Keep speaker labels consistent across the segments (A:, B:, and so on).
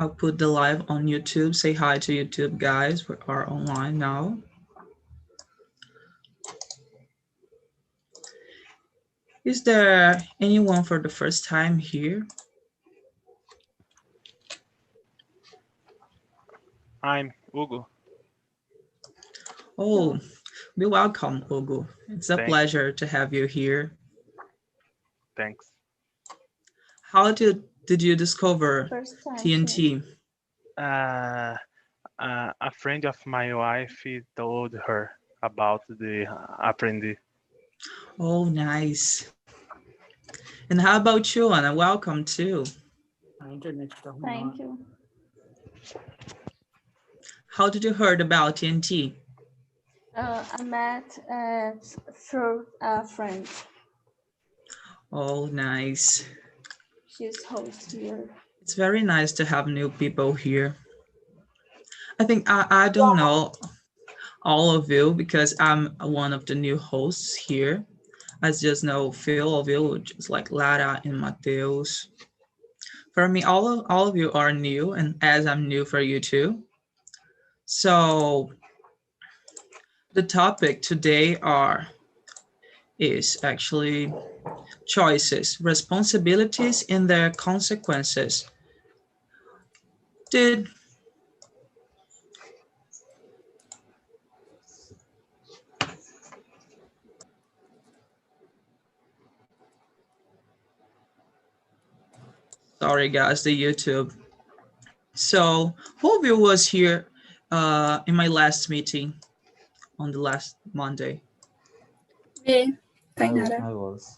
A: I'll put the live on YouTube. Say hi to YouTube, guys. We are online now. Is there anyone for the first time here?
B: I'm Hugo.
A: Oh, be welcome, Hugo. It's a
B: Thanks.
A: pleasure to have you here.
B: Thanks.
A: How did you discover
C: First time.
A: TNT?
B: Uh, a friend of my wife told her about the Aprendi.
A: Oh, nice. And how about you, Anna? Welcome too.
C: Thank you.
A: How did you heard about TNT?
C: I met through a friend.
A: Oh, nice.
C: She's host here.
A: It's very nice to have new people here. I think I don't know all of you because I'm one of the new hosts here. I just know Phil of you, just like Lara and Mateus. For me, all of you are new, and as I'm new for you too. So the topic today is actually choices, responsibilities, and their consequences. Did sorry guys, the YouTube. So who of you was here in my last meeting on the last Monday?
D: Me, Tainara.
E: I was.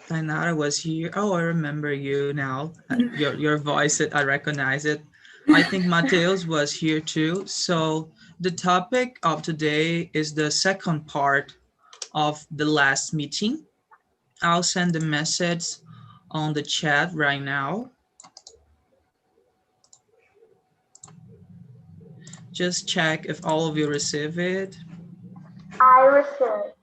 A: Tainara was here. Oh, I remember you now. Your voice, I recognize it. I think Mateus was here too. So the topic of today is the second part of the last meeting. I'll send the message on the chat right now. Just check if all of you receive it.
F: I received.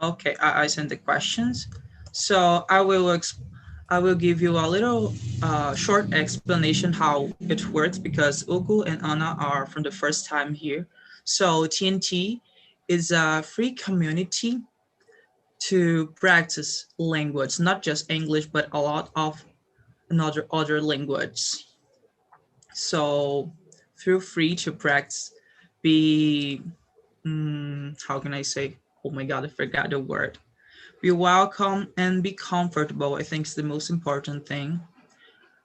A: Okay, I sent the questions. So I will give you a little short explanation how it works because Ugo and Anna are from the first time here. So TNT is a free community to practice language, not just English, but a lot of other language. So feel free to practice, be, how can I say? Oh my God, I forgot the word. Be welcome and be comfortable. I think is the most important thing.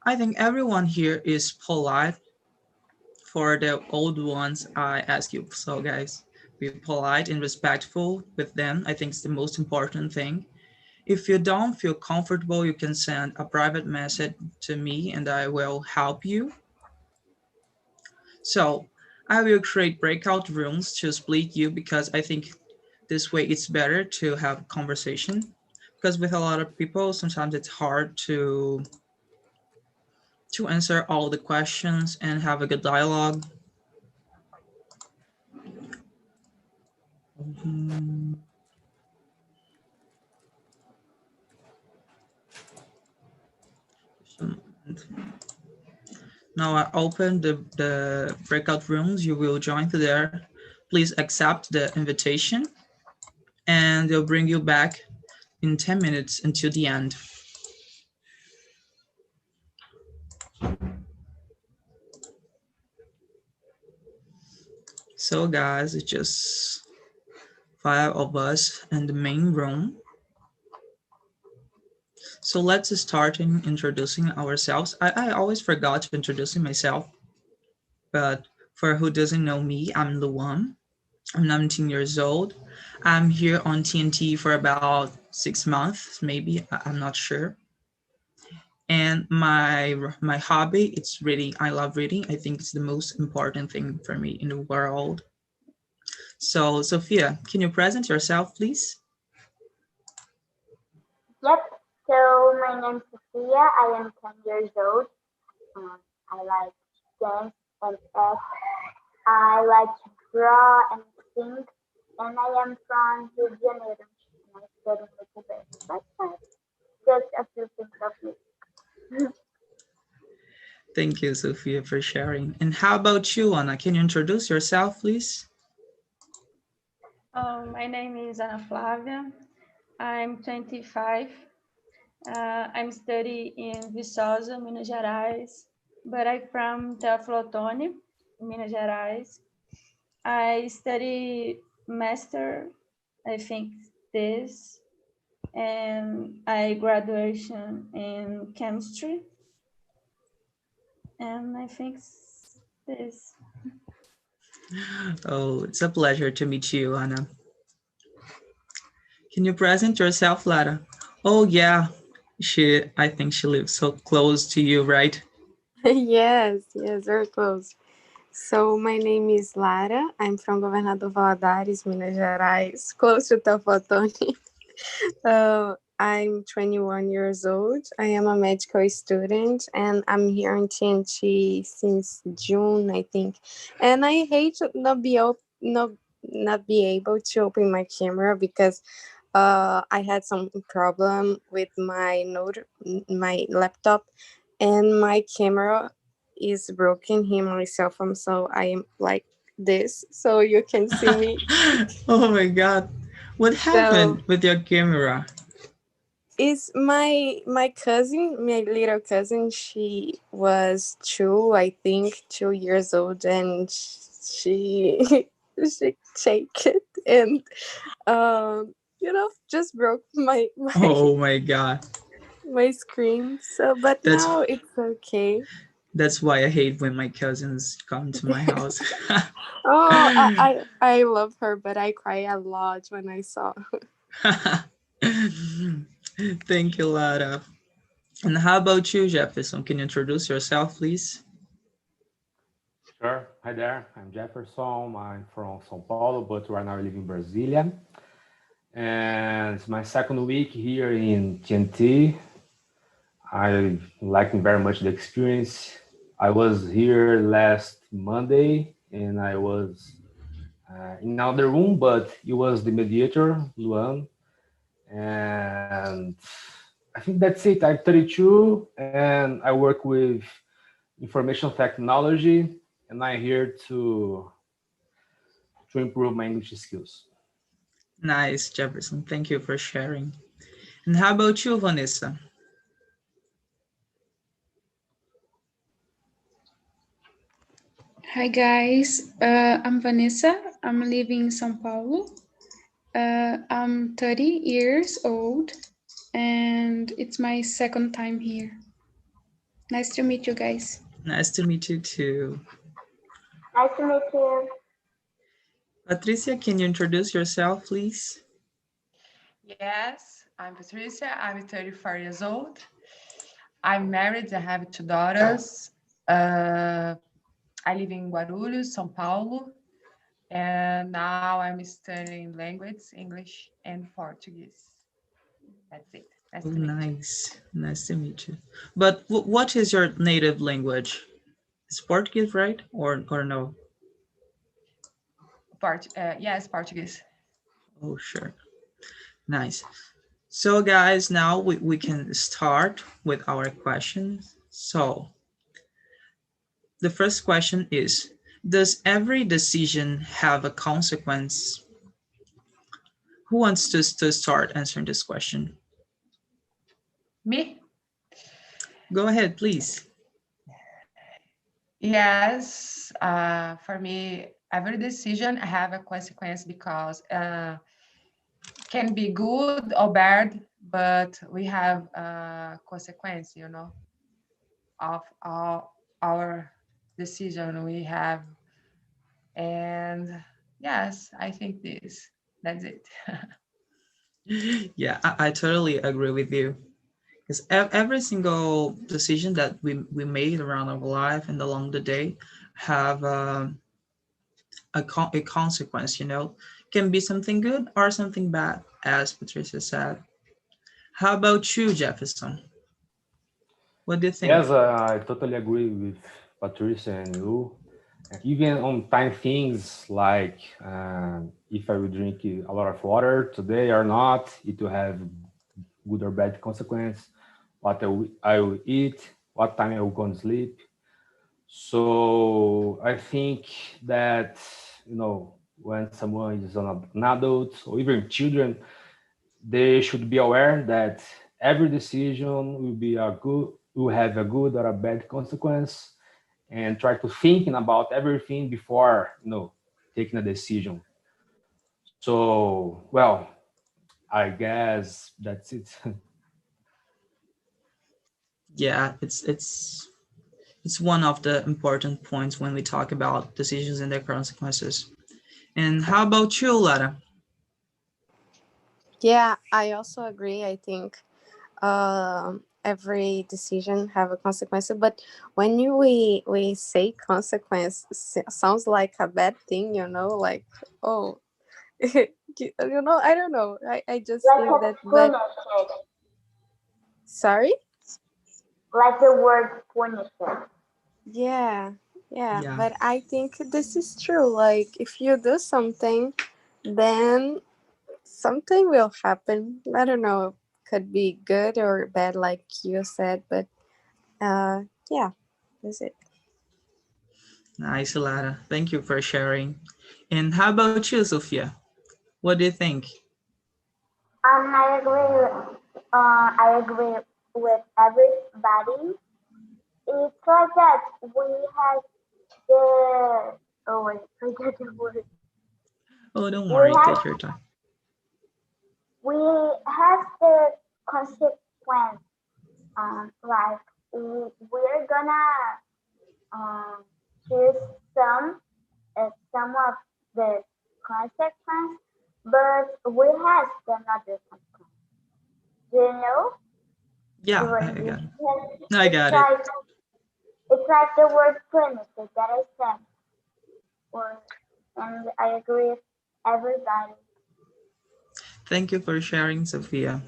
A: I think everyone here is polite. For the old ones, I ask you, so guys, be polite and respectful with them. I think it's the most important thing. If you don't feel comfortable, you can send a private message to me and I will help you. So I will create breakout rooms to split you because I think this way it's better to have conversation because with a lot of people, sometimes it's hard to answer all the questions and have a good dialogue. Now I open the breakout rooms. You will join there. Please accept the invitation and they'll bring you back in 10 minutes until the end. So guys, it's just 5 of us in the main room. So let's start in introducing ourselves. I always forgot to introduce myself, but for who doesn't know me, I'm Luan. I'm 19 years old. I'm here on TNT for about 6 months, maybe, I'm not sure. And my hobby, it's reading. I love reading. I think it's the most important thing for me in the world. So Sophia, can you present yourself, please?
F: Yep. So my name's Sophia. I am 10 years old. I like dance and act. I like to draw and sing. And I am from Rio de Janeiro. And I study with the best. That's just a few things of me.
A: Thank you, Sophia, for sharing. And how about you, Anna? Can you introduce yourself, please?
C: My name is Ana Flávia. I'm 25. I'm studying in Viçosa, Minas Gerais, but I'm from Teófilo Otoni, Minas Gerais. I study master, I think this, and I graduation in chemistry. And I think this.
A: Oh, it's a pleasure to meet you, Anna. Can you present yourself, Lara? Oh, yeah. I think she lives so close to you, right?
D: Yes, very close. So my name is Lara. I'm from Governador Valadares, Minas Gerais, close to Teoflotone. I'm 21 years old. I am a medical student and I'm here in TNT since June, I think. And I hate to not be able to open my camera because I had some problem with my my laptop, and my camera is broken here on my cell phone, so I am like this, so you can see me.
A: Oh my God. What happened with your camera?
D: Is my cousin, my little cousin, she was 2 years old, and she she shake it and just broke
A: Oh my God.
D: my screen. So but
A: That's
D: now it's okay.
A: that's why I hate when my cousins come to my house.
D: Oh, I love her, but I cry a lot when I saw her.
A: Thank you, Lara. And how about you, Jefferson? Can you introduce yourself, please?
E: Sure. Hi there. I'm Jefferson. I'm from São Paulo, but right now I live in Brasilia. And it's my second week here in TNT. I like very much the experience. I was here last Monday and I was in another room, but it was the mediator, Luan. And I think that's it. I'm 32 and I work with information technology, and I'm here to improve my English skills.
A: Nice, Jefferson. Thank you for sharing. And how about you, Vanessa?
G: Hi guys, I'm Vanessa. I'm living in São Paulo. I'm 30 years old and it's my second time here. Nice to meet you guys.
A: Nice to meet you too.
F: Nice to meet you.
A: Patricia, can you introduce yourself, please?
H: Yes, I'm Patricia. I'm 34 years old. I'm married. I have 2 daughters. I live in Guarulhos, São Paulo, and now I'm studying language, English and Portuguese. That's it. Nice to meet
A: nice. Nice to meet you. But what is your native language? It's Portuguese, right? Or no?
H: Yes, Portuguese.
A: Oh, sure. Nice. So guys, now we can start with our questions. So the first question is, does every decision have a consequence? Who wants to start answering this question?
H: Me? Go
A: ahead, please.
H: Yes, for me, every decision have a consequence because can be good or bad, but we have a consequence, of our decision we have. And yes, I think that's it.
A: Yeah, I totally agree with you. Because every single decision that we made around our life and along the day have a consequence, can be something good or something bad, as Patricia said. How about you, Jefferson? What do you think?
E: Yes, I totally agree with Patricia and you. Even on time things like if I will drink a lot of water today or not, it will have good or bad consequence. What I will eat, what time I will go to sleep. So I think that, when someone is an adult or even children, they should be aware that every decision will have a good or a bad consequence, and try to thinking about everything before, taking a decision. So, well, I guess that's it.
A: Yeah, it's one of the important points when we talk about decisions and their consequences. And how about you, Lara?
D: Yeah, I also agree. I think every decision have a consequence, but when we say consequence, sounds like a bad thing, like, oh, I don't know. I just
F: Like
D: think
F: a
D: that
F: punishment,
D: sorry.
F: like the word punishment.
D: Yeah,
A: Yeah,
D: but I think this is true. Like, if you do something, then something will happen. I don't know, could be good or bad, like you said, but yeah, that's it.
A: nice, Lara. Thank you for sharing. And how about you, Sophia? What do you think?
F: I agree. I agree with everybody. It's like that. We have the wait, forget the word.
A: Oh, don't
F: We
A: worry,
F: have
A: take your time.
F: we have the consequence. Like we're gonna um choose some of the consequence, but we have another consequence. Do you know? You
A: Yeah,
F: were
A: I
F: you
A: got it.
F: have,
A: I
F: it's
A: got it.
F: like it's like the word primitive that I said, or and I agree with everybody.
A: Thank you for sharing, Sophia.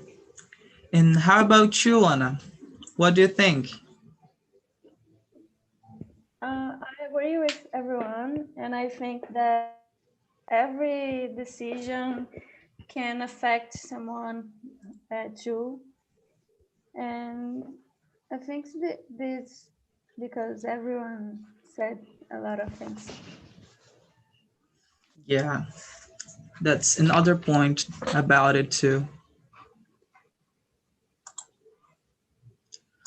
A: And how about you, Anna? What do you think?
C: I agree with everyone, and I think that every decision can affect someone too. And I think this because everyone said a lot of things.
A: Yeah, that's another point about it too.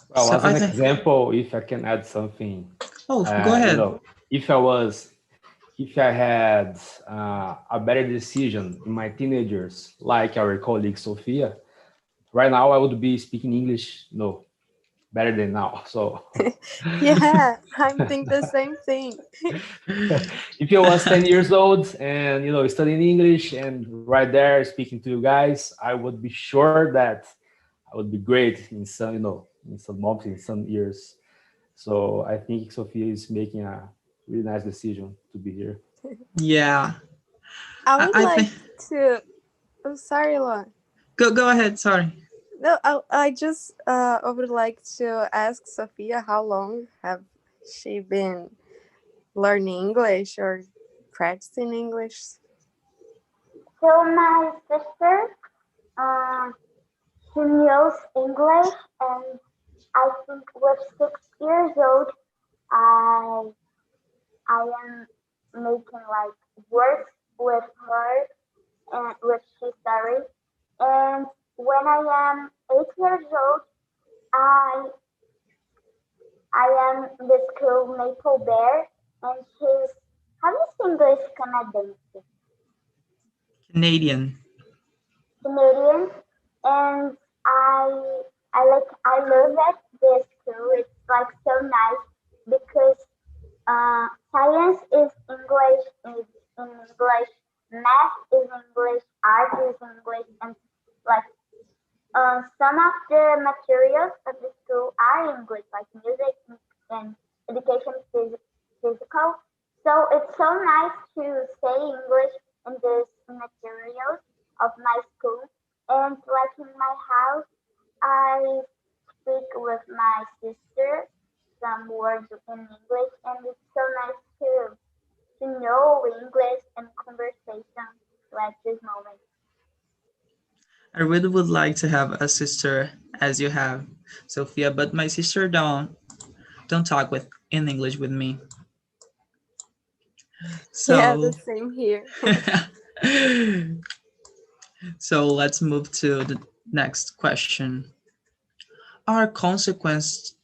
E: Well,
A: So
E: as
A: I
E: an
A: think,
E: example, if I can add something,
A: oh, go ahead.
E: if I had a better decision in my teenagers, like our colleague Sophia, right now I would be speaking English, better than now. So
D: Yeah, I think the same thing.
E: if I was 10 years old and, studying English and right there speaking to you guys, I would be sure that I would be great in some, in some months, in some years. So I think Sophia is making a really nice decision to be here.
A: Yeah,
D: I
A: I,
D: would
A: I
D: like
A: think,
D: to. Oh, sorry, Lauren.
A: go ahead, sorry.
D: No, I just I would like to ask Sophia how long have she been learning English or practicing English?
F: So my sister, um, she knows English, and I think with 6 years old, I I am making like works with her and with she sorry. And when I am 8 years old, I I am in the school Maple Bear, and she's how is English Canadian?
A: Canadian.
F: Canadian, and I love it. This school. It's like so nice because science is English, is in English, math is English, art is English, and like some of the materials of the school are English, like music and education physical. So it's so nice to say English in these materials of my school. And like in my house, I speak with my sister some words in English, and it's so nice to know English and conversation like this moment.
A: I really would like to have a sister as you have, Sophia, but my sister don't. don't talk in English with me.
D: Yeah, the
A: So,
D: same here.
A: so let's move to the next question. Are consequence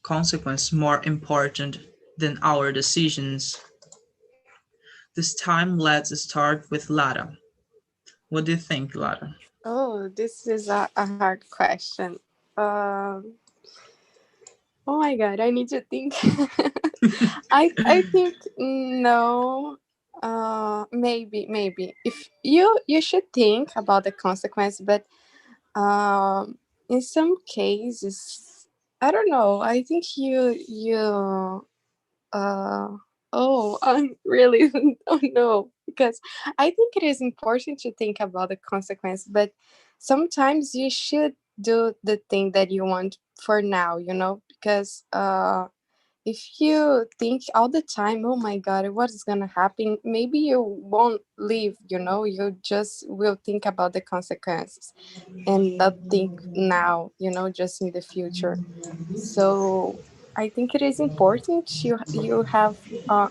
A: more important than our decisions? This time, let's start with Lara. What do you think, Lara?
D: Oh, this is a hard question. Um, oh my God, I need to think. I think no. Maybe if you should think about the consequence, but in some cases, I don't know. I think you uh oh, I really don't know, because I think it is important to think about the consequence, but sometimes you should do the thing that you want for now, because if you think all the time, oh my God, what is gonna happen, maybe you won't live, you just will think about the consequences and not think now, just in the future. So I think it is important you have an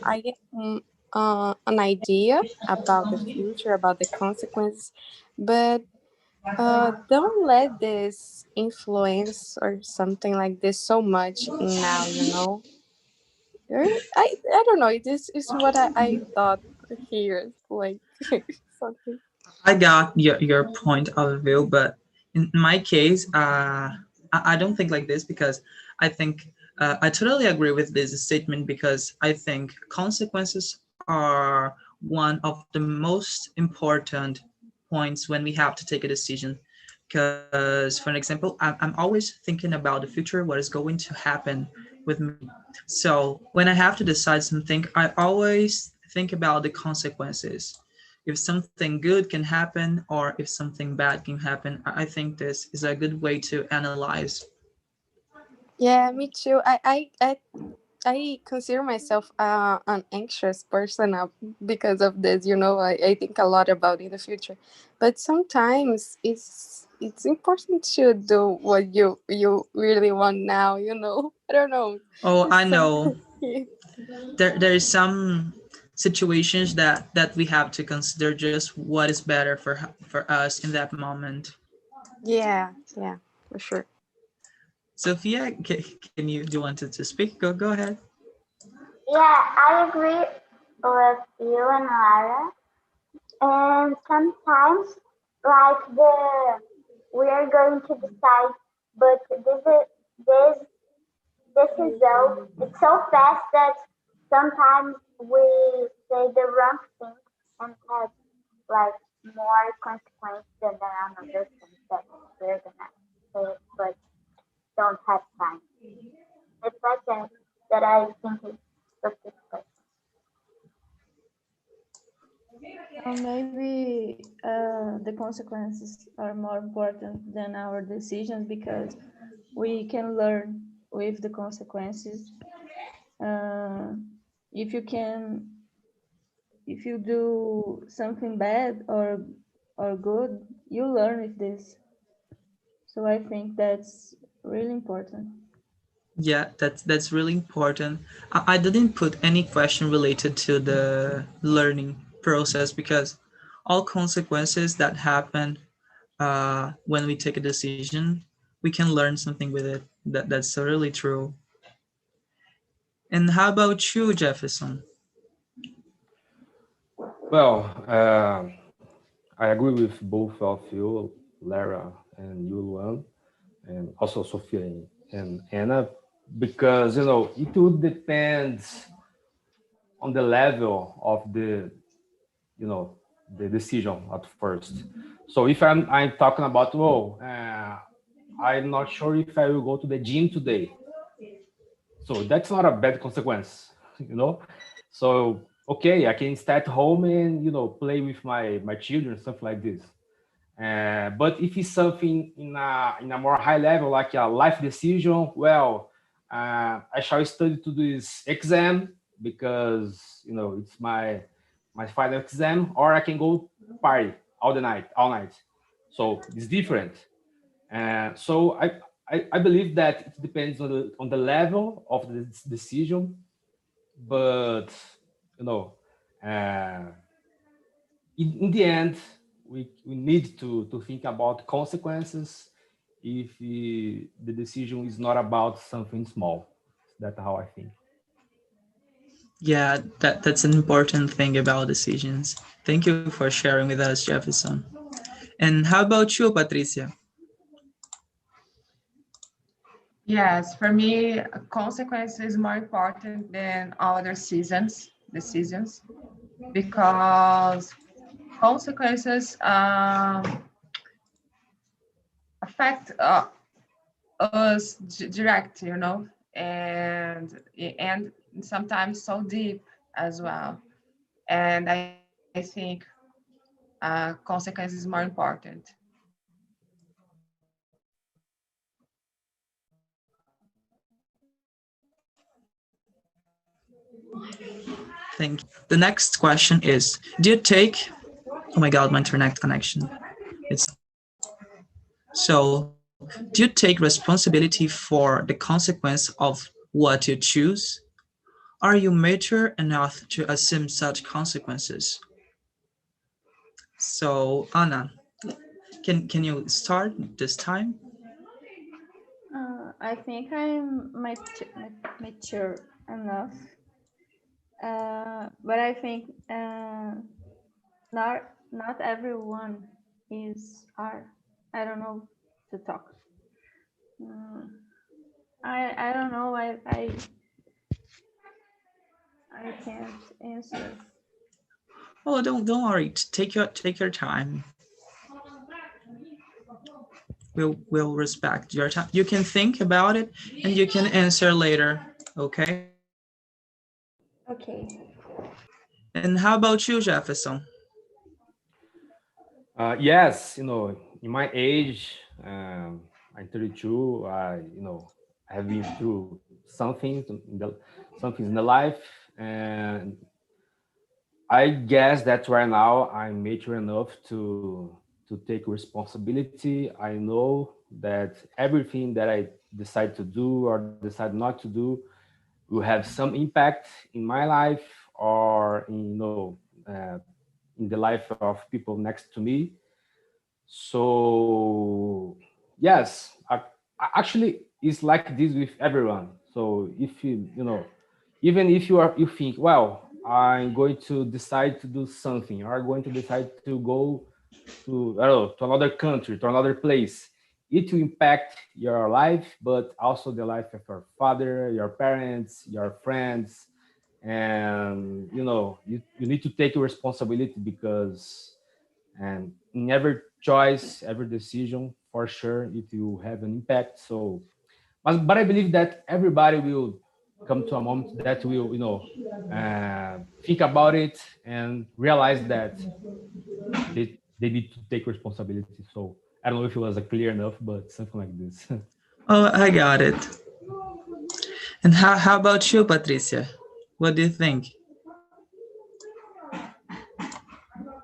D: idea about the future, about the consequences, but don't let this influence or something like this so much now. I don't know. This is what I thought here, like something.
A: I got your point of view, but in my case, I don't think like this because I think I totally agree with this statement because I think consequences are one of the most important points when we have to take a decision. Because, for an example, I'm always thinking about the future, what is going to happen with me. So when I have to decide something, I always think about the consequences if something good can happen or if something bad can happen. I think this is a good way to analyze.
D: Yeah, me too. I consider myself an anxious person because of this. I think a lot about in the future, but sometimes it's important to do what you really want now. I don't know.
A: Oh,
D: It's
A: I know.
D: something.
A: There is some situations that we have to consider just what is better for us in that moment.
D: Yeah, for sure.
A: Sophia, can you do you want to speak? Go ahead.
F: Yeah, I agree with you and Lara. And sometimes, like we are going to decide, but this result it's so fast that sometimes we say the wrong thing and have like more consequence than another thing that we're gonna say, but don't have time. It's like that I think is with this question.
C: Maybe the consequences are more important than our decisions because we can learn with the consequences. Uh, if you can, if you do something bad or good, you learn with this. So I think that's really important.
A: Yeah, that's really important. I didn't put any question related to the learning process because all consequences that happen when we take a decision, we can learn something with it. That's really true. And how about you, Jefferson?
E: Well, I agree with both of you, Lara and you, Luan, and also Sophia and Anna, because it would depend on the level of the decision at first. So if I'm talking about, I'm not sure if I will go to the gym today. So that's not a bad consequence, you know. So okay, I can stay at home and play with my children, stuff like this. But if it's something in a more high level, like a life decision, well, I shall study to this exam because it's my final exam, or I can go party all night. So it's different. So I believe that it depends on the level of the decision, but you know, uh, in the end, we need to think about consequences if the decision is not about something small. That's how I think.
A: Yeah, that's an important thing about decisions. Thank you for sharing with us, Jefferson. And how about you, Patricia?
H: Yes, for me, consequence is more important than other decisions, because consequences affect us direct, and sometimes so deep as well. And I think consequence is more important.
A: Thank you. The next question is, do you take, oh my God, my internet connection. It's so, do you take responsibility for the consequence of what you choose? Are you mature enough to assume such consequences? So, Anna, can you start this time?
C: I think I'm mature enough, but I think not everyone is are. I don't know to talk. Mm, I don't know. I can't answer.
A: Oh, don't worry. Take your time. We'll respect your time. You can think about it and you can answer later. Okay.
C: Okay.
A: And how about you, Jefferson?
E: Yes, in my age, I'm 32. I have been through something in the life, and I guess that right now I'm mature enough to take responsibility. I know that everything that I decide to do or decide not to do will have some impact in my life or in the life of people next to me. So yes, actually it's like this with everyone. So if even if you think, well, I'm going to decide to do something, or going to decide to go to, I don't know, to another country, to another place, it will impact your life, but also the life of your father, your parents, your friends, and you need to take responsibility because and in every choice, every decision, for sure, it will have an impact. So, but I believe that everybody will come to a moment that will, think about it and realize that they need to take responsibility. So I don't know if it was clear enough, but something like this.
A: Oh, I got it. And how about you, Patricia? What do you think?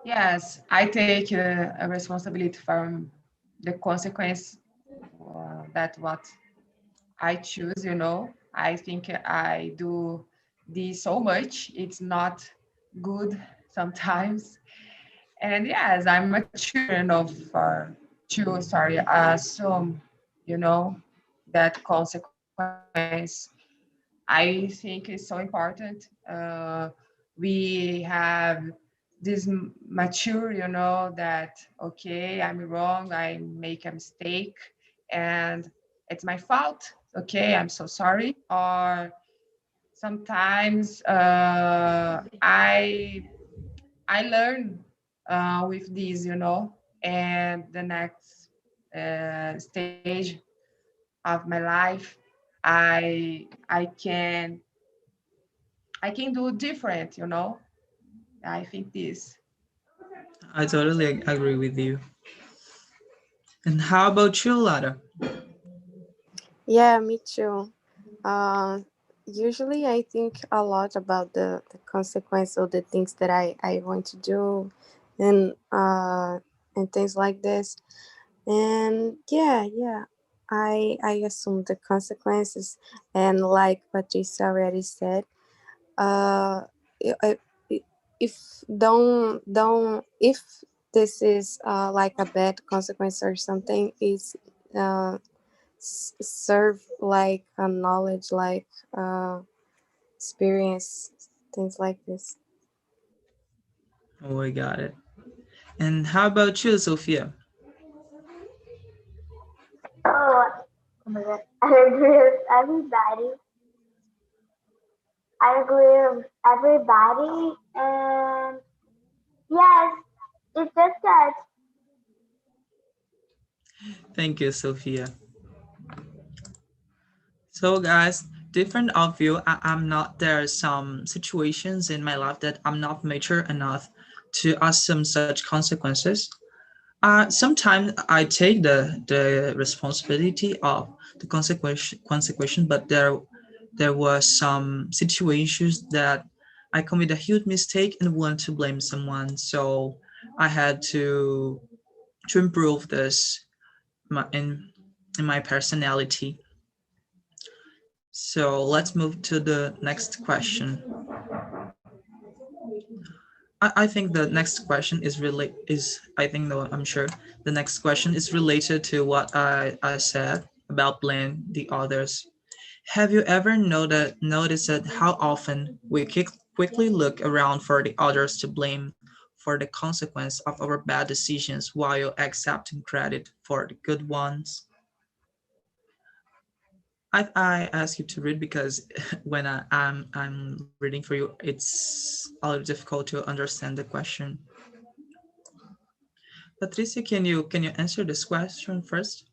H: Yes, I take a responsibility from the consequence that what I choose, I think I do this so much. It's not good sometimes. And yes, I'm mature enough to assume, you know, that consequence. I think is so important. We have this mature, that okay, I'm wrong, I make a mistake, and it's my fault. Okay, I'm so sorry. Or sometimes I learn with this, and the next stage of my life, I can do different, I think this.
A: I totally agree with you. And how about you, Lara?
D: Yeah, me too. Uh, Usually I think a lot about the consequence of the things that I want to do and things like this. And yeah, I assume the consequences, and like Patricia already said, I- if don't if this is like a bad consequence or something, is uh, serve like a knowledge, like experience, things like this.
A: Oh, I got it. And how about you, Sophia?
F: Oh my God. I agree with everybody. I agree with everybody. And yes, it's just that.
A: Thank you, Sophia. So guys, different of you, I'm not, there are some situations in my life that I'm not mature enough to assume such consequences. Sometimes I take the responsibility of the consequence, but there were some situations that I commit a huge mistake and want to blame someone. So I had to improve this in my personality. So let's move to the next question. I think the next question is really is I think no, I'm sure the next question is related to what I said about blame the others. Have you ever noticed that how often we quickly look around for the others to blame for the consequence of our bad decisions while accepting credit for the good ones? I ask you to read because when I'm reading for you, it's a little difficult to understand the question. Patricia, can you answer this question first?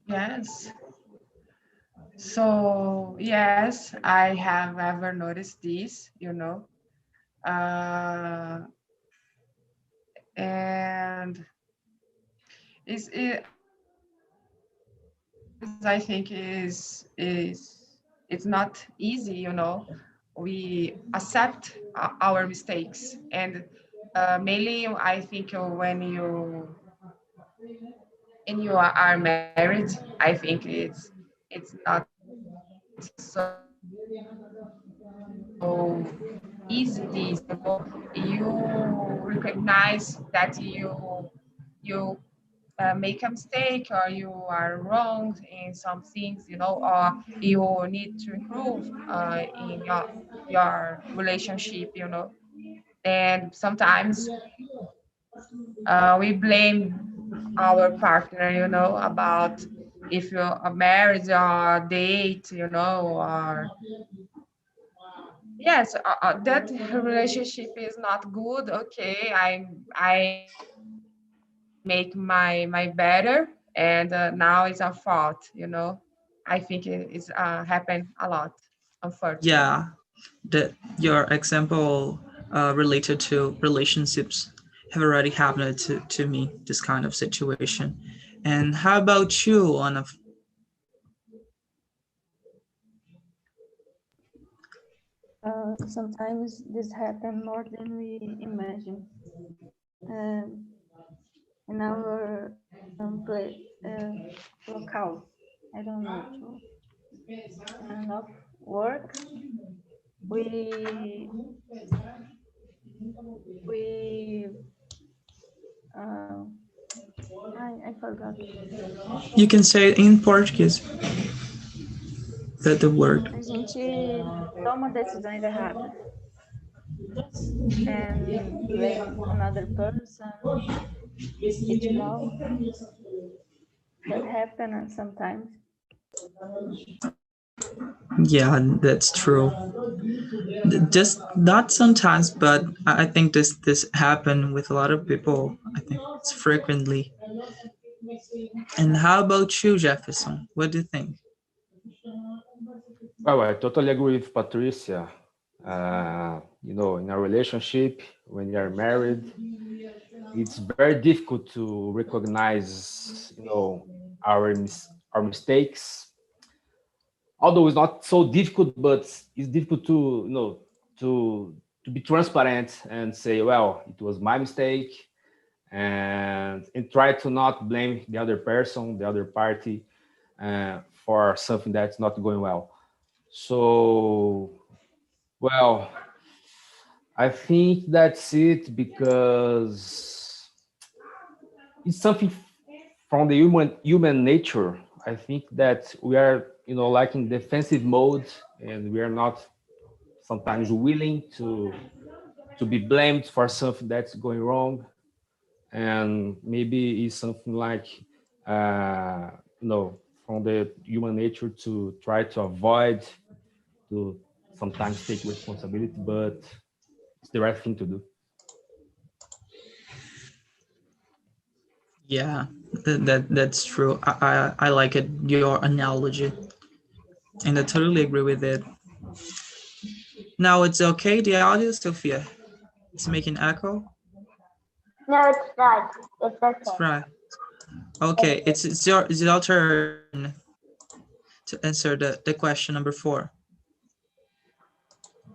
H: Yes. So yes, I have ever noticed this, uh, and I think it's not easy, We accept our mistakes, and mainly I think when you are married, I think it's not so easy. This, you recognize that you make a mistake or you are wrong in some things, or you need to improve in your relationship, And sometimes we blame our partner, about if you're a marriage or date, or yes, that relationship is not good. Okay, I make my better, and now it's a fault. I think it's happened a lot, unfortunately.
A: Yeah, that your example related to relationships have already happened to me, this kind of situation. And how about you, Anna?
C: Sometimes this happen more than we imagine. In our locale, I don't know, of work, we we uh, I forgot.
A: You can say it in Portuguese, that the word.
C: A gente toma decisões erradas and blame another person. It's wrong. That happen sometimes.
A: Yeah, that's true. Just not sometimes, but I think this happen with a lot of people. I think it's frequently. And how about you, Jefferson? What do you think?
E: Well, I totally agree with Patricia. In a relationship, when you are married, it's very difficult to recognize, our mistakes. Although it's not so difficult, but it's difficult to, to be transparent and say, well, it was my mistake, and try to not blame the other person, the other party, for something that's not going well. So, well, I think that's it, because it's something from the human nature. I think that we are, like in defensive mode, and we are not sometimes willing to be blamed for something that's going wrong. And maybe it's something like, from the human nature to try to avoid to sometimes take responsibility, but it's the right thing to do.
A: Yeah, that's true. I like it, your analogy, and I totally agree with it. Now it's okay, the audio, Sophia? It's making echo?
F: No, it's not. It's
A: It's
F: okay.
A: right. Okay, it's your turn to answer the question number 4.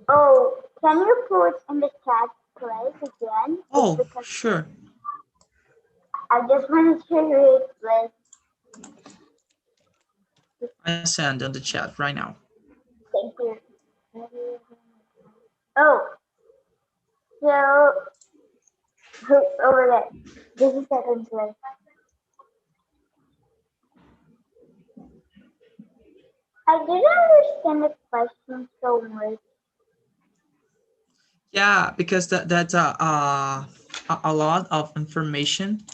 F: Oh, can you put in the chat place again? Just
A: Oh,
F: because
A: sure.
F: I just want to read it.
A: I send in the chat right now.
F: Thank you. Oh, so over there. This is second place. I didn't understand the question so much.
A: Yeah, because that's a lot of information.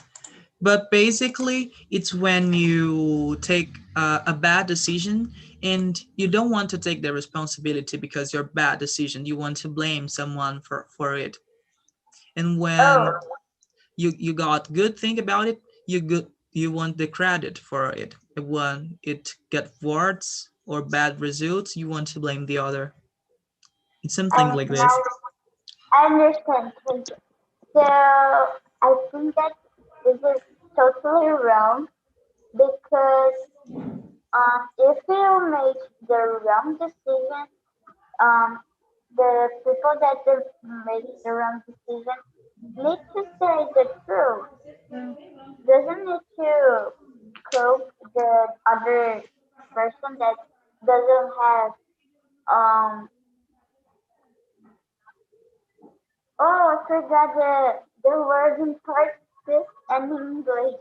A: But basically, it's when you take a bad decision and you don't want to take the responsibility because your bad decision. You want to blame someone for it. And when
F: Oh,
A: you got good thing about it, you want the credit for it. And when it get worse or bad results, you want to blame the other. It's something
F: and
A: like
F: now
A: this.
F: I understand. Thank you. So I think that this is totally wrong because if you make the wrong decision, the people that make the wrong decision need to say the truth. Doesn't need to cope the other person that doesn't have oh, I forgot the word in Portuguese and English.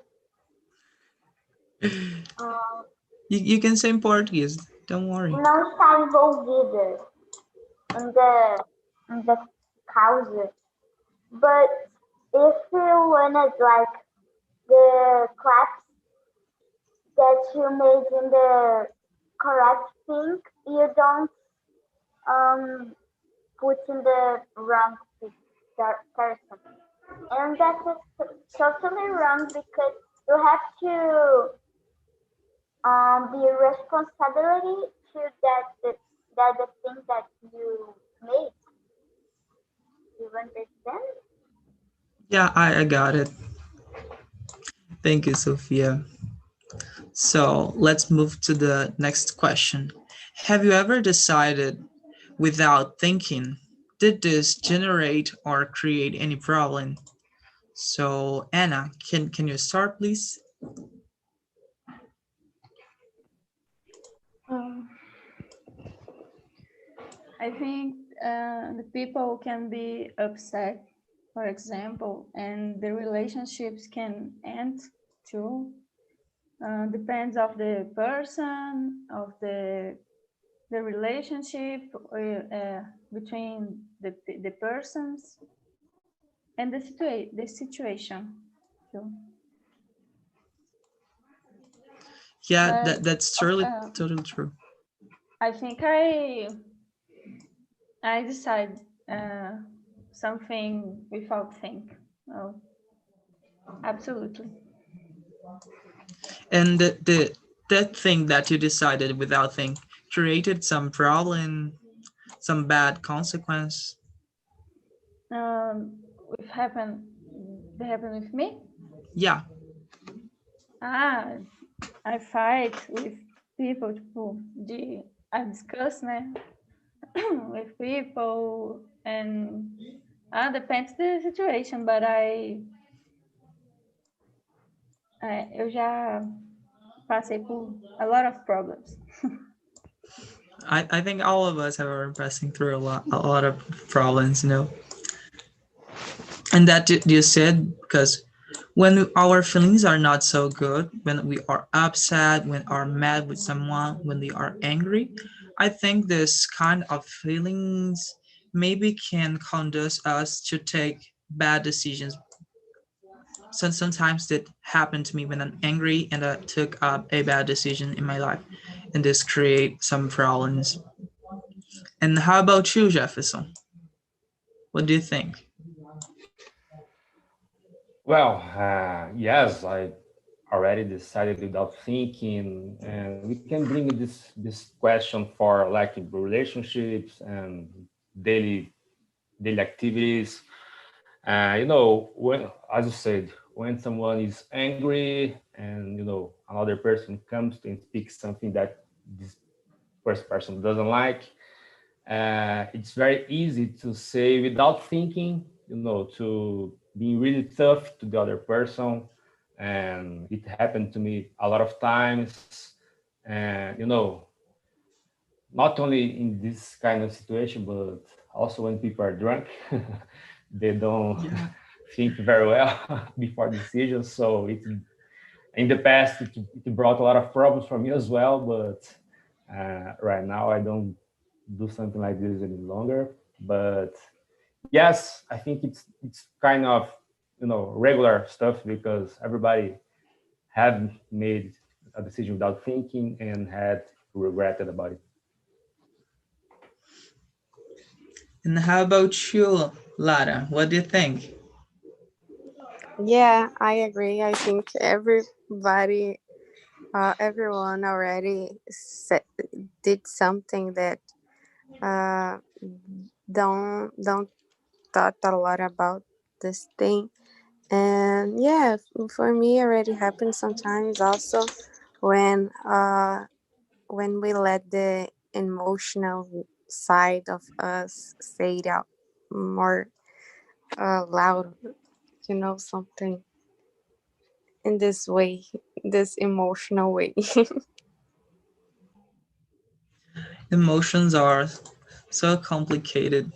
F: Um,
A: You can say in Portuguese. Don't worry.
F: não está envolvida in the causa. But if you wanted like the claps that you made in the correct thing, you don't put in the wrong person. And that is totally wrong because you have to the responsibility to that the thing that you make. You understand?
A: Yeah, I got it. Thank you, Sophia. So let's move to the next question. Have you ever decided without thinking, did this generate or create any problem? So Anna, can you start, please?
C: I think the people can be upset, for example, and the relationships can end too. Depends of the person, of the relationship between the persons and the situation. So,
A: Yeah,
C: but,
A: that's totally true.
C: I think I decide something without think. Oh, absolutely.
A: And that thing that you decided without think created some problem, some bad consequence.
C: They happen with me.
A: Yeah.
C: I fight with people. I discuss with people, and depends the situation. But Eu já passei por a lot of problems.
A: I think all of us are passing through a lot of problems, you know. And that you said, because when our feelings are not so good, when we are upset, when are mad with someone, when we are angry, I think this kind of feelings maybe can conduce us to take bad decisions. So sometimes that happened to me when I'm angry and I took up a bad decision in my life, and this create some problems. And how about you, Jefferson? What do you think?
E: Well, yes, I already decided without thinking, and we can bring this question for like relationships and daily activities. You know, when, as you said, when someone is angry and you know another person comes and speaks something that this first person doesn't like, it's very easy to say without thinking, you know, to being really tough to the other person. And it happened to me a lot of times. And, you know, not only in this kind of situation, but also when people are drunk, they don't
A: Yeah.
E: think very well before decisions. So it in the past, it brought a lot of problems for me as well. But right now, I don't do something like this any longer. But yes, I think it's kind of you know regular stuff because everybody had made a decision without thinking and had regretted about it.
A: And how about you, Lara? What do you think?
D: Yeah, I agree. I think everybody, everyone already did something that uh, don't thought a lot about this thing. And yeah, for me, already happened sometimes also when we let the emotional side of us say it out more loud, something in this way, this emotional way.
A: Emotions are so complicated.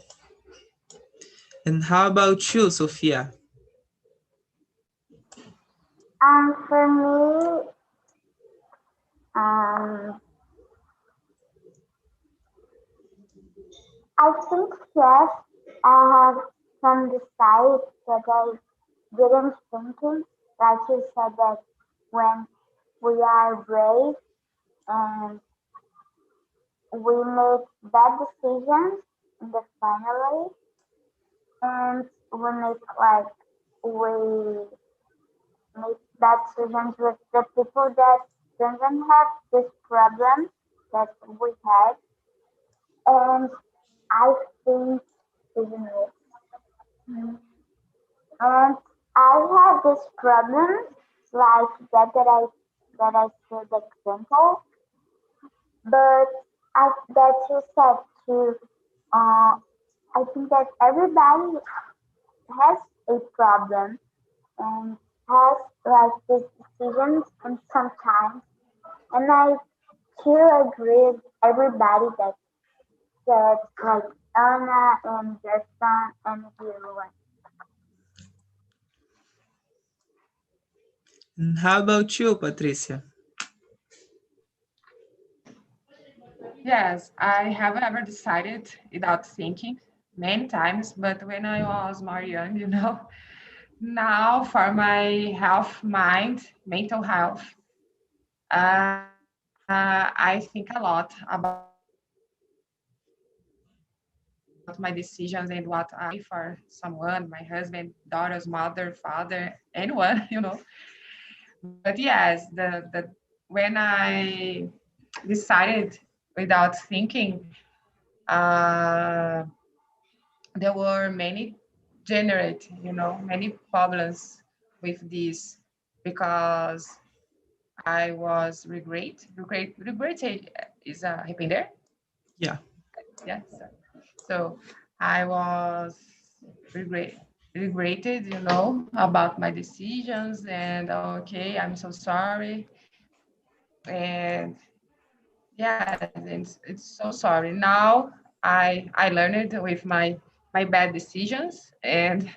A: And how about you, Sophia?
F: For me, I think yes, I have from the side that I didn't thinking, like you said that when we are brave and we make bad decisions in the family and we we make bad decisions with the people that doesn't have this problem that we had. And I think isn't it? Mm. And I have this problem like that I said example, but that you said too. I think that everybody has a problem and has like these decisions and sometimes, and I too agree with everybody that said like Anna and Justin and everyone.
A: And how about you, Patricia?
H: Yes, I haven't ever decided without thinking many times, but when I was more young, now for my health, mind, mental health, uh, I think a lot about my decisions and what I for someone, my husband, daughter's mother, father, anyone, But yes, the when I decided without thinking, uh, there were many problems with this because I was regret is arrepender.
A: Yeah.
H: Yes. So I was regret. regretted, you know, about my decisions, and okay, I'm so sorry. And yeah, it's so sorry. Now I learned with my bad decisions, and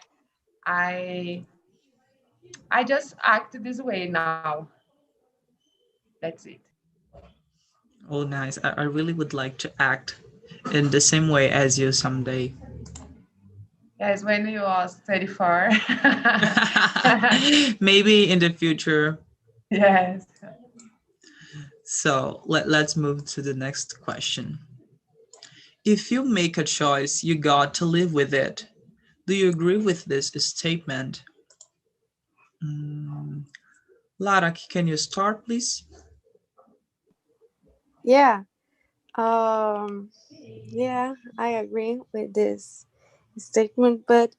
H: I I just act this way now. That's it.
A: Oh, nice. I really would like to act in the same way as you someday.
H: Yes, when you was 34.
A: Maybe in the future.
H: Yes.
A: So let's move to the next question. If you make a choice, you got to live with it. Do you agree with this statement? Mm, Lara, can you start, please?
D: Yeah. Yeah, I agree with this statement, but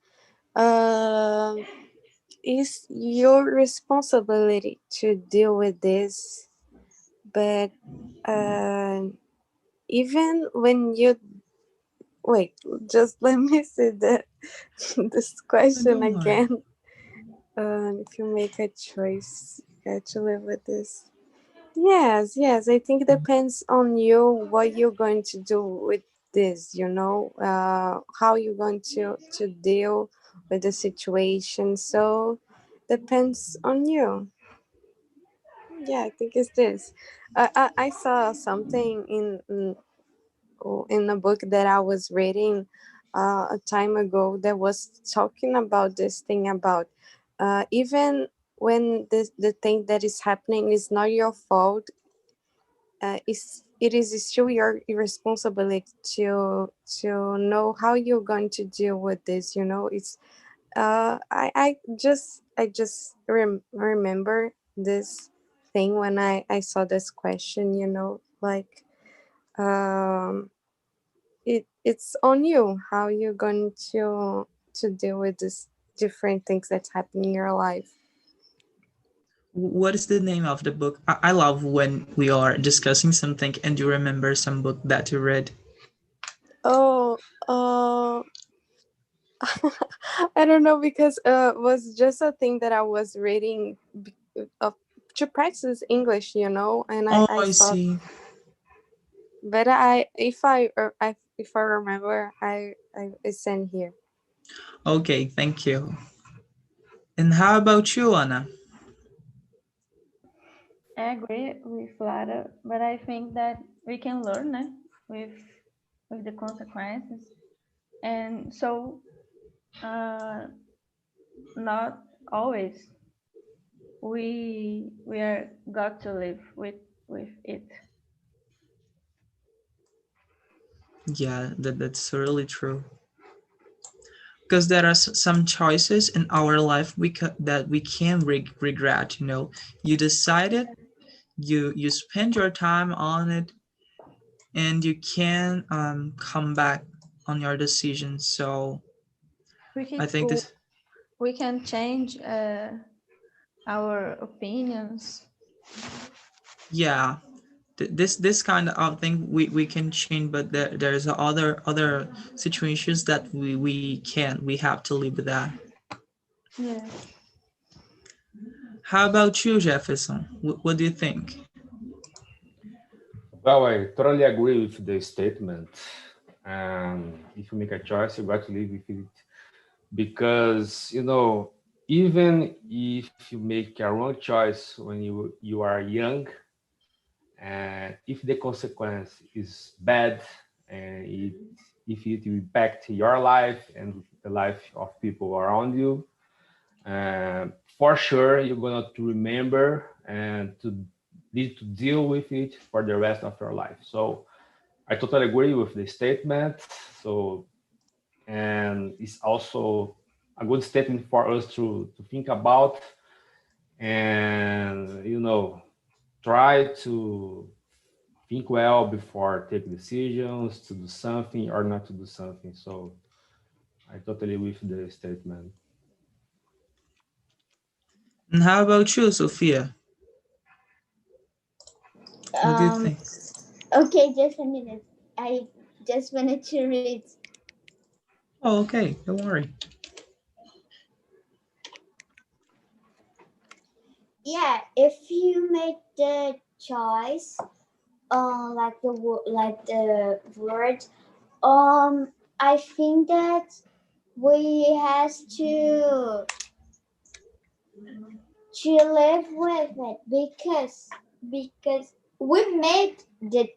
D: it's your responsibility to deal with this. But uh, even when you wait, just let me see this question
A: Don't worry.
D: again. If you make a choice, you got to live with this. Yes, yes. I think it depends on you what you're going to do with this. How you're going to deal with the situation. So depends on you. Yeah, I think it's this. I saw something in a book that I was reading a time ago that was talking about this thing about even when the thing that is happening is not your fault, it is still your responsibility to know how you're going to deal with this. It's I just remember this thing when I saw this question. Like it's on you how you're going to deal with this different things that's happening in your life.
A: What is the name of the book? I love when we are discussing something and you remember some book that you read.
D: Oh, I don't know because it was just a thing that I was reading uh, to practice English, and
A: Oh,
D: I
A: I
D: saw,
A: see.
D: but if I remember, I send here.
A: Okay, thank you. And how about you, Anna?
C: I agree with Lara, but I think that we can learn with with the consequences, and so uh, not always we are got to live with it.
A: Yeah, that's really true. Because there are some choices in our life that we can regret. You decided, you spend your time on it, and you can come back on your decision. So
C: We
A: I
C: can
A: think this,
C: we can change our opinions.
A: yeah, this kind of thing we can change, but there's other situations that we can't. We have to live with that.
C: Yeah.
A: How about you, Jefferson? What do you think?
E: Well, I totally agree with the statement. If you make a choice, you got to live with it. Because, even if you make a wrong choice when you are young, and if the consequence is bad, and if it will impact your life and the life of people around you, for sure you're gonna to remember and to need to deal with it for the rest of your life. So I totally agree with the statement. So, and it's also a good statement for us to think about, and try to think well before take decisions to do something or not to do something. So I totally with the statement.
A: And how about you, Sophia? What do you
F: Um,
A: think?
F: okay, just a minute. I just wanted to read.
A: Oh, okay, don't worry.
F: Yeah, if you make the choice, like the word, I think that we has to live with it because we made the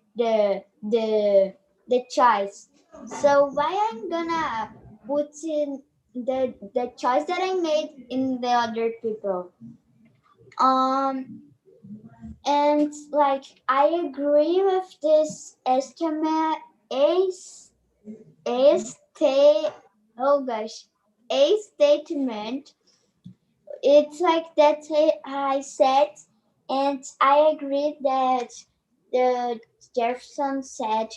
F: choice. So why I'm gonna put in the choice that I made in the other people? Um, and like I agree with this estimate. Ace a state oh gosh a statement. It's like that I said, and I agree that the Jefferson said.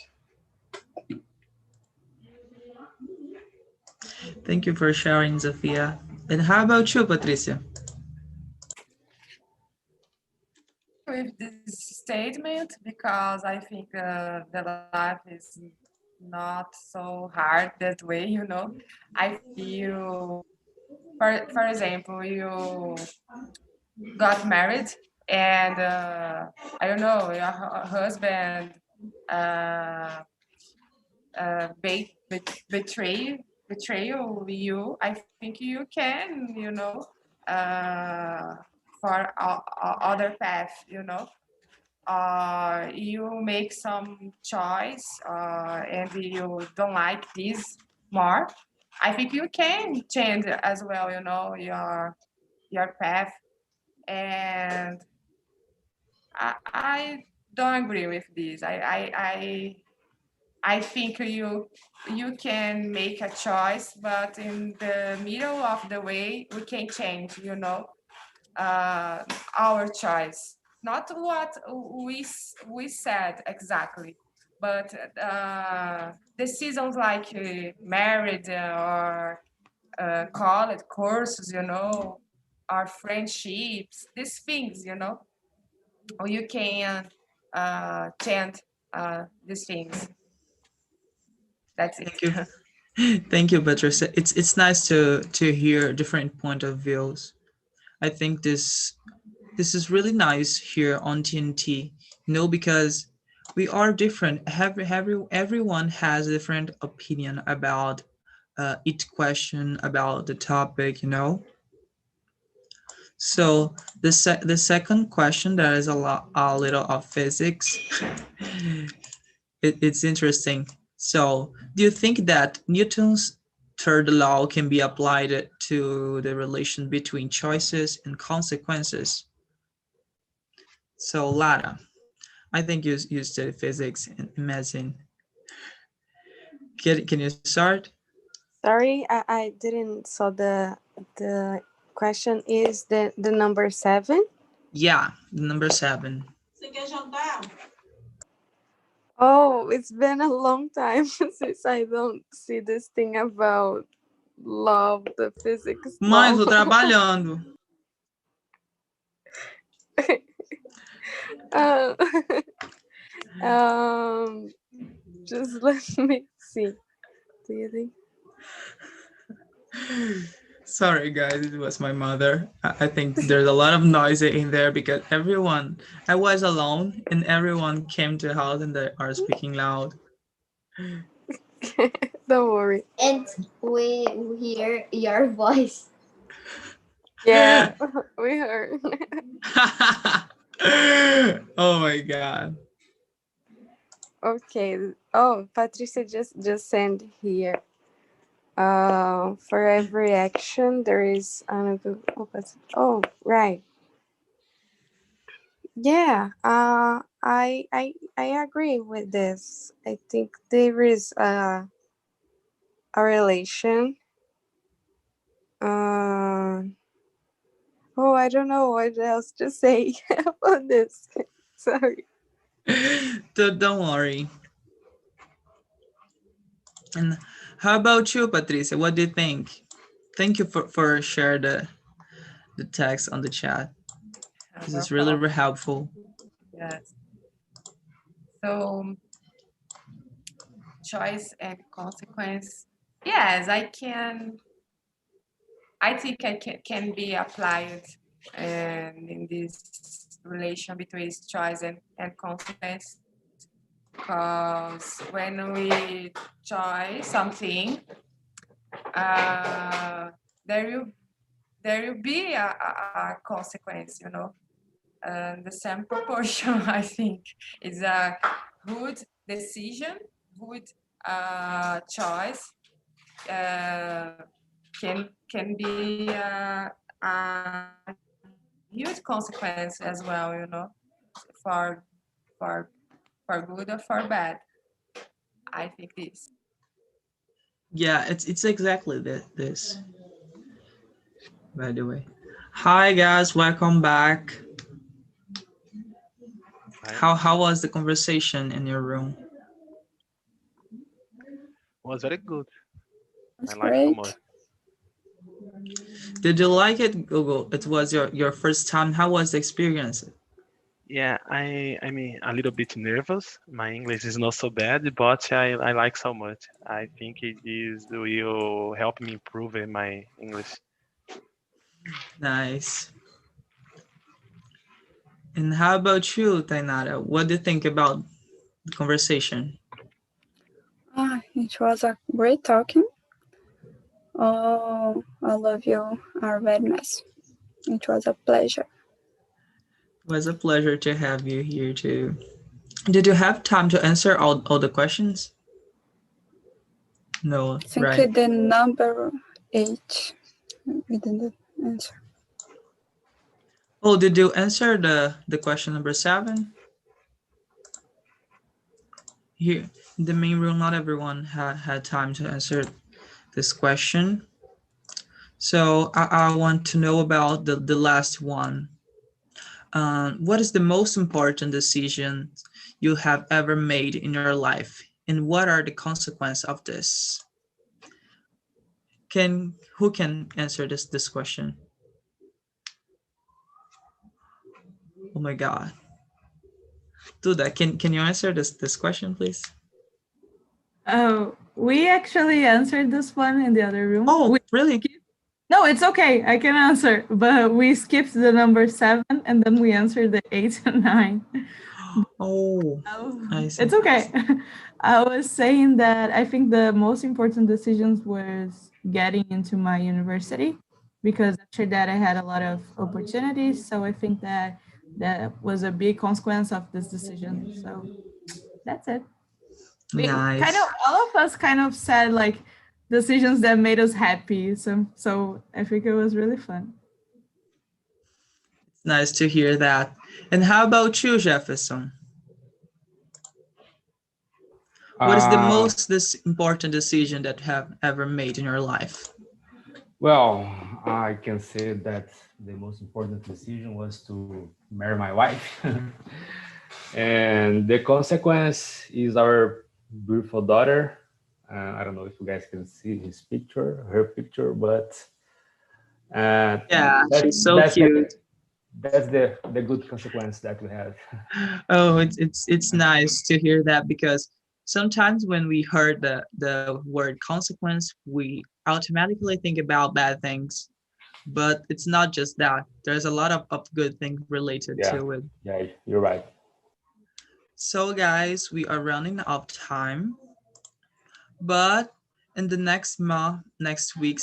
A: Thank you for sharing, Sophia. And how about you, Patricia?
H: With this statement because I think the life is not so hard that way, you know. I feel, for example, you got married and I don't know, your husband uh, betrayal you. I think you can, you know, uh, for other path, you know. You make some choice and you don't like this more, I think you can change as well, you know, your path. And I don't agree with this. I think you can make a choice, but in the middle of the way we can change, you know, uh, our choice. Not what we said exactly, but decisions like married or college courses, you know, or friendships, these things, you know, or you can change these things. That's it.
A: Thank you. Thank you, Patricia. It's nice to hear different point of views. I think this is really nice here on TNT, you know, because we are different. Everyone has a different opinion about each question, about the topic, you know. So the second question, that is a little of physics. It's interesting. So do you think that Newton's third law can be applied to the relation between choices and consequences? So Lara, I think you study physics and medicine. Can you start?
D: Sorry, I didn't saw the question. Is the number 7?
A: Yeah, number 7.
D: Oh, it's been a long time since I don't see this thing about love, the physics
A: Mãe,
D: law.
A: tô trabalhando.
D: uh, um, just let me see. Do you think?
A: Sorry, guys, it was my mother. I think there's a lot of noise in there because I was alone and everyone came to the house and they are speaking loud.
D: Don't worry.
F: And we hear your voice.
D: Yeah, we heard.
A: Oh my God.
D: Okay. Oh, Patricia just sent here. For every action there is another. Oh, right. Yeah. I agree with this. I think there is a relation. Oh, I don't know what else to say about this. Sorry.
A: Don't worry. And how about you, Patricia? What do you think? Thank you for sharing the text on the chat. This
H: No
A: is really,
H: problem.
A: really helpful.
H: Yes. So choice and consequence. Yes, I can. I think I can be applied
I: and in this relation between choice and consequence. Because when we choose something, there will be a consequence, you know. And the same proportion, I think, is a good decision, good choice can be a huge consequence as well, you know, for for good or for bad. I think this.
A: Yeah, it's exactly this, by the way. Hi guys, welcome back. How was the conversation in your room?
B: Was very good.
J: That's
B: I like so
J: great.
B: much.
A: Did you like it, Google? It was your first time. How was the experience?
B: Yeah, I mean a little bit nervous. My English is not so bad, but I like so much. I think it is will help me improve in my English.
A: Nice. And how about you, Tainara? What do you think about the conversation?
J: It was a great talking. Oh, all of you are very nice. It was a pleasure.
A: It was a pleasure to have you here too. Did you have time to answer all the questions? No,
J: Simply
A: right?
J: the number 8. We didn't answer.
A: Oh, did you answer the question number 7? Here in the main room, not everyone had time to answer this question. So I want to know about the last one. What is the most important decision you have ever made in your life, and what are the consequences of this? Who can answer this question? Oh my God. Duda, can you answer this question, please?
C: Oh, we actually answered this one in the other room.
A: Oh, really?
C: No, it's okay. I can answer, but we skipped the number 7 and then we answered the 8 and 9.
A: Oh, I see.
C: It's okay. I was saying that I think the most important decisions was getting into my university, because after that I had a lot of opportunities. So I think that was a big consequence of this decision. So that's it.
A: Nice.
C: Kind of all of us kind of said like decisions that made us happy. So I think it was really fun.
A: It's nice to hear that. And how about you, Jefferson? What is the most important decision that you have ever made in your life?
E: Well, I can say that the most important decision was to marry my wife. And the consequence is our beautiful daughter. I don't know if you guys can see her picture, but
A: yeah, she's so cute.
E: That's the good consequence that we have.
A: Oh, it's nice to hear that, because sometimes when we heard the word consequence, we automatically think about bad things, but it's not just that. There's a lot of good things related to it.
E: Yeah, you're right.
A: So guys, we are running out of time, but in the next week,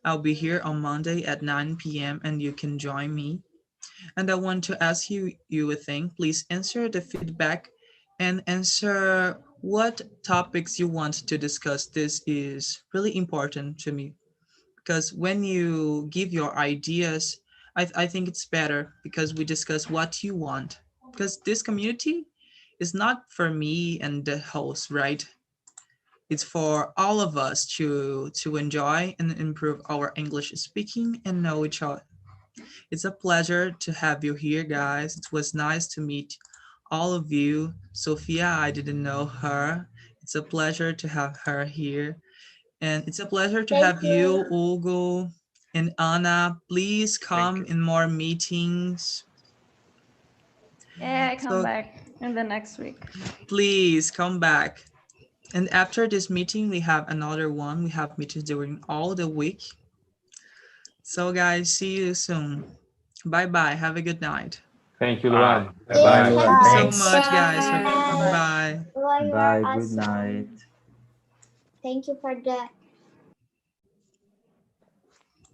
A: I'll be here on Monday at 9 p.m. and you can join me. And I want to ask you a thing. Please answer the feedback and answer what topics you want to discuss. This is really important to me, because when you give your ideas, I think it's better because we discuss what you want. Because this community is not for me and the host, right? It's for all of us to enjoy and improve our English speaking and know each other. It's a pleasure to have you here, guys. It was nice to meet all of you. Sophia, I didn't know her. It's a pleasure to have her here. And it's a pleasure to have you, Hugo and Anna. Please come in more meetings.
C: Yeah, I come back in the next week.
A: Please come back. And after this meeting, we have another one. We have meetings during all the week. So guys, see you soon. Bye bye. Have a good night.
E: Thank you,
B: Bye.
E: Luan.
K: Bye,
A: Thank you
K: Luan.
A: so
K: Thanks.
A: much, guys.
F: Bye.
A: Bye.
F: Well, you're
K: Bye. Good
F: awesome.
K: night.
F: Thank you for the